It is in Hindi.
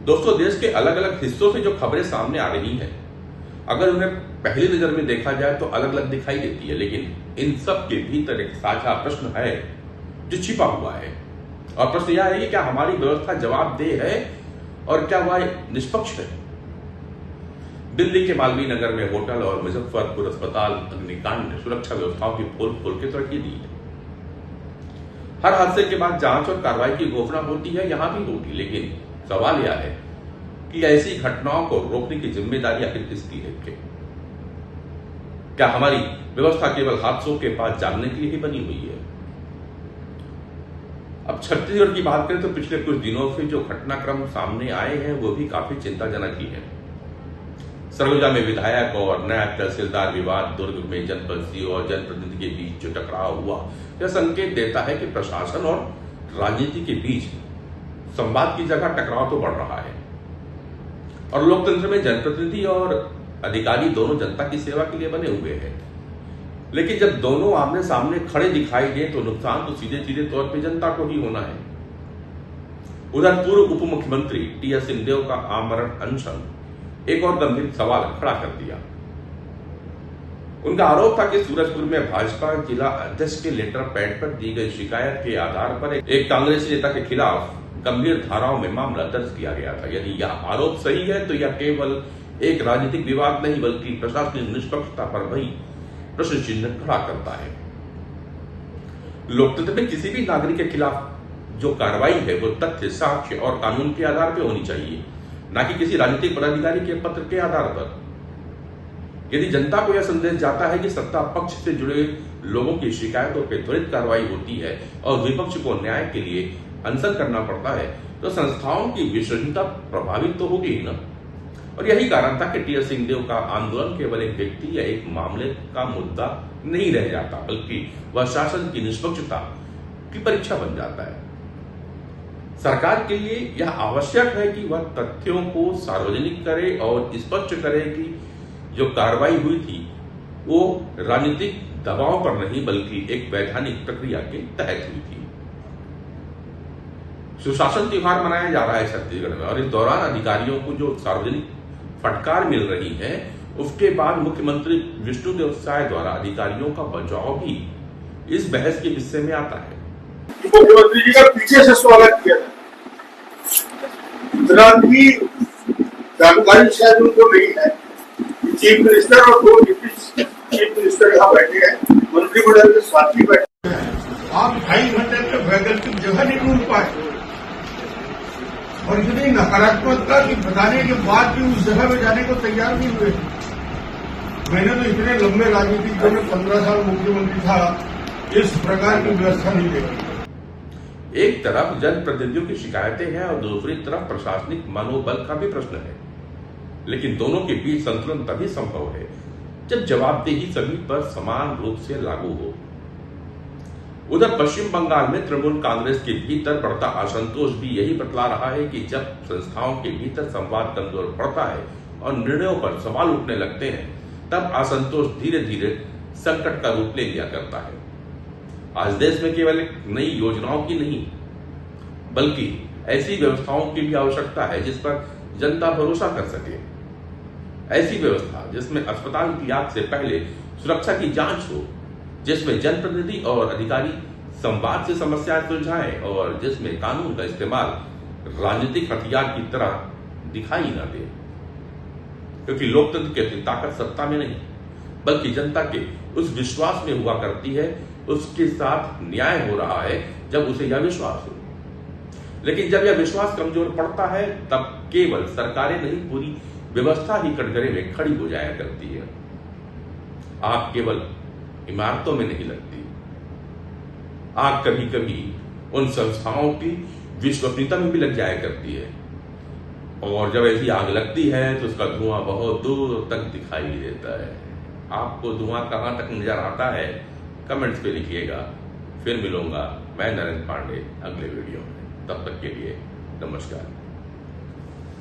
दोस्तों, देश के अलग अलग हिस्सों से जो खबरें सामने आ रही हैं, अगर उन्हें पहली नजर में देखा जाए तो अलग अलग दिखाई देती है, लेकिन इन सब के भीतर एक साझा प्रश्न है जो छिपा हुआ है। और प्रश्न यह है कि क्या हमारी व्यवस्था जवाबदेह है और क्या वह निष्पक्ष है। दिल्ली के मालवीय नगर में होटल और मुजफ्फरपुर अस्पताल अग्निकांड ने सुरक्षा व्यवस्थाओं की पोल खोल के तरक्की दी है। हर हादसे के बाद जांच और कार्रवाई की घोषणा होती है, यहां भी होगी, लेकिन सवाल यह है कि ऐसी घटनाओं को रोकने की जिम्मेदारी आखिर किसकी है। क्या हमारी व्यवस्था केवल हादसों के पास जागने के लिए ही बनी हुई है। अब छत्तीसगढ़ की बात करें तो पिछले कुछ दिनों से जो घटनाक्रम सामने आए हैं वो भी काफी चिंताजनक ही है। सरगुजा में विधायक और नायब तहसीलदार विवाद, दुर्ग में जनपद सीओ और जनप्रतिनिधि के बीच जो टकराव हुआ, यह संकेत देता है कि प्रशासन और राजनीति के बीच संवाद की जगह टकराव तो बढ़ रहा है। और लोकतंत्र में जनप्रतिनिधि और अधिकारी दोनों जनता की सेवा के लिए बने हुए हैं, लेकिन जब दोनों आमने सामने खड़े दिखाई दे तो नुकसान तो सीधे सीधे तौर पर जनता को ही होना है। उधर पूर्व उप मुख्यमंत्री टी.एस. सिंहदेव का आमरण अनशन एक और गंभीर सवाल खड़ा कर दिया। उनका आरोप था कि सूरजपुर में भाजपा जिला अध्यक्ष के लेटर पैड पर दी गई शिकायत के आधार पर एक कांग्रेसी नेता के खिलाफ गंभीर धाराओं में मामला दर्ज किया गया था। यदि यह आरोप सही है तो यह केवल एक राजनीतिक विवाद नहीं बल्कि प्रशासनिक निष्पक्षता पर भी प्रश्न चिन्ह खड़ा करता है। लोकतंत्र में किसी भी नागरिक के खिलाफ जो कार्रवाई है वो तथ्य, साक्ष्य और कानून के आधार पर होनी चाहिए, न कि किसी राजनीतिक पदाधिकारी के पत्र के आधार पर। यदि जनता को यह संदेश जाता है कि सत्ता पक्ष से जुड़े लोगों की शिकायतों पर त्वरित कार्रवाई होती है और विपक्ष को न्याय के लिए अनशन करना पड़ता है, तो संस्थाओं की विश्वसनीयता प्रभावित तो होगी ही ना। और यही कारण था कि टी.एस. सिंहदेव का आंदोलन केवल एक व्यक्ति या एक मामले का मुद्दा नहीं रह जाता, बल्कि वह शासन की निष्पक्षता की परीक्षा बन जाता है। सरकार के लिए यह आवश्यक है कि वह तथ्यों को सार्वजनिक करे और स्पष्ट करे कि जो कार्रवाई हुई थी वो राजनीतिक दबाव पर नहीं बल्कि एक वैधानिक प्रक्रिया के तहत हुई थी। सुशासन त्योहार मनाया जा रहा है छत्तीसगढ़ में, और इस दौरान अधिकारियों को जो सार्वजनिक फटकार मिल रही है, उसके बाद मुख्यमंत्री विष्णुदेव साय द्वारा अधिकारियों का बचाव भी इस बहस के हिस्से में आता है। मुख्यमंत्री जी का पीछे से स्वागत किया था, इतना भी जानकारी शायद उनको नहीं है। चीफ मिनिस्टर और दो डिप्टी चीफ मिनिस्टर यहाँ बैठे हैं, मंत्रिमंडल के साथी बैठे हैं। आप 2.5 घंटे तक वैकल्पिक जगह नहीं ढूंढ पाए और इतनी नकारात्मकता की बताने के बाद भी उस जगह में जाने को तैयार नहीं हुए। मैंने तो इतने लंबे राजनीतिक जीवन में 15 साल मुख्यमंत्री था, इस प्रकार की व्यवस्था नहीं देखी। एक तरफ जनप्रतिनिधियों की शिकायतें हैं और दूसरी तरफ प्रशासनिक मनोबल का भी प्रश्न है, लेकिन दोनों के बीच संतुलन तभी संभव है जब जवाबदेही सभी पर समान रूप से लागू हो। उधर पश्चिम बंगाल में तृणमूल कांग्रेस के भीतर बढ़ता असंतोष भी यही बतला रहा है कि जब संस्थाओं के भीतर संवाद कमजोर पड़ता है और निर्णयों पर सवाल उठने लगते हैं, तब असंतोष धीरे धीरे संकट का रूप ले लिया करता है। आज देश में केवल एक नई योजनाओं की नहीं बल्कि ऐसी व्यवस्थाओं की भी आवश्यकता है जिस पर जनता भरोसा कर सके। ऐसी व्यवस्था जिसमें अस्पताल की आग से पहले सुरक्षा की जांच हो, जिसमें जनप्रतिनिधि और अधिकारी संवाद से समस्याएं सुलझाएं और जिसमें कानून का इस्तेमाल राजनीतिक हथियार की तरह दिखाई न दे। क्योंकि लोकतंत्र की ताकत सत्ता में नहीं बल्कि जनता के उस विश्वास में हुआ करती है, उसके साथ न्याय हो रहा है जब उसे यह विश्वास हो। लेकिन जब यह विश्वास कमजोर पड़ता है तब केवल सरकारें नहीं पूरी व्यवस्था ही कटघरे में खड़ी हो जाया करती है। आग केवल इमारतों में नहीं लगती, आग कभी कभी उन संस्थाओं की विश्वसनीयता में भी लग जाया करती है। और जब ऐसी आग लगती है तो उसका धुआं बहुत दूर तक दिखाई देता है। आपको धुआं कहां तक नजर आता है, कमेंट्स पे लिखिएगा। फिर मिलूंगा मैं नरेंद्र पांडे अगले वीडियो में। तब तक के लिए नमस्कार।